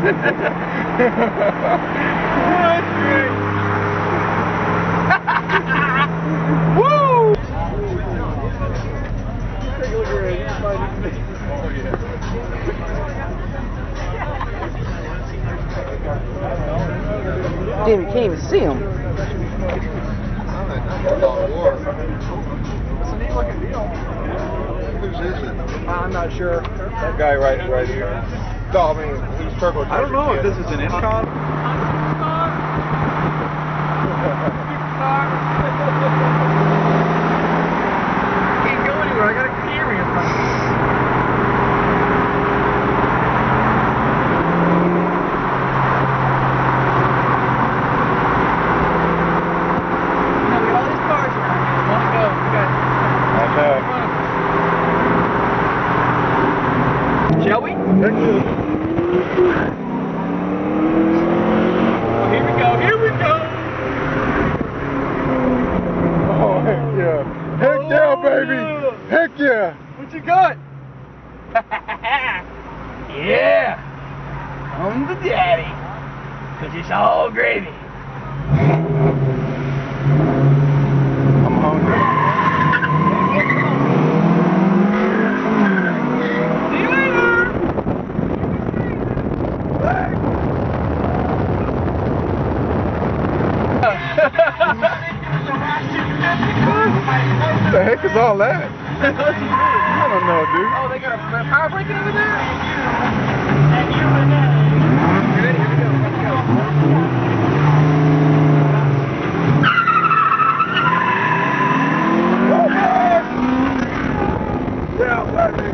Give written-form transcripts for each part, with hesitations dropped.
That's great. Woo! Take a look at it. Oh, yeah. Damn, you can't even see him. It's a neat looking deal. Whose is it? I'm not sure. That guy right here. No, I mean, who's turbocharged? I don't know if this is an Incon. Can't go anywhere. I got a camera in front of me. Shall we? Heck yeah. Oh, here we go, here we go! Oh, heck yeah. Heck yeah, baby! Heck yeah! What you got? Yeah! I'm the daddy. 'Cause it's all gravy. I'm hungry. See you later! What the heck is all that? I don't know, dude. Oh, they got a power break over there? You ready? Here we go. Let's go. Yeah, baby.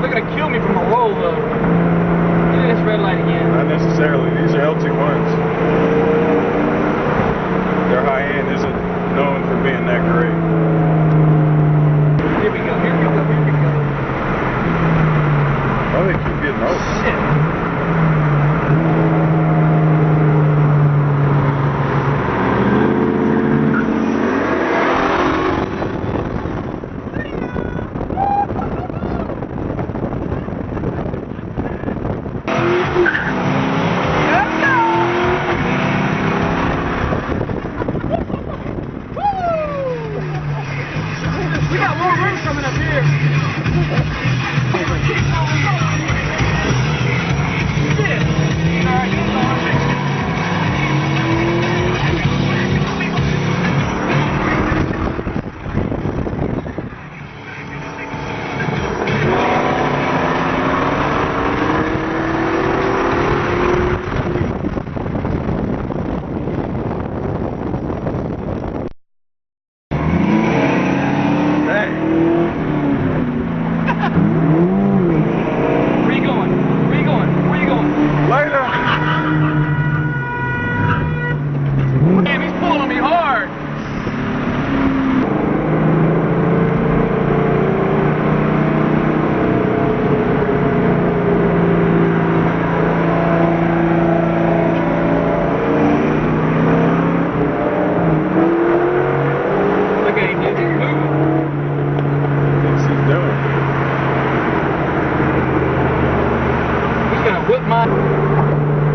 They're gonna kill me from a roll though. Look at this red light again. Not necessarily. These are LT1s. Their high end isn't known for being that great. Here we go, here we go, here we go. Oh, they keep getting old. Shit. We got more room coming up here.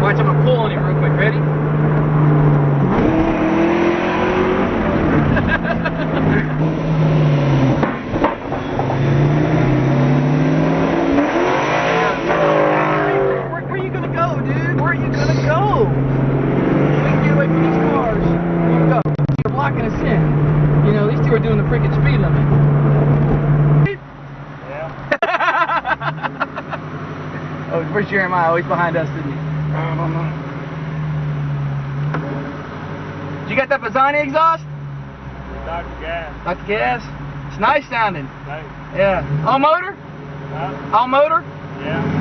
Watch, I'm gonna pull on it real quick. Ready? Where are you gonna go, dude? Where are you gonna go? We can get away from these cars. Here we go. You're blocking us in. You know, these two are doing the freaking speed limit. Yeah. Oh, where's Jeremiah? Oh, he's behind us, isn't he? I don't know. Did you got that Bazzani exhaust? Dr. Gas. Dr. Gas? It's nice sounding. Nice. Yeah. All motor? Huh? All motor? Yeah.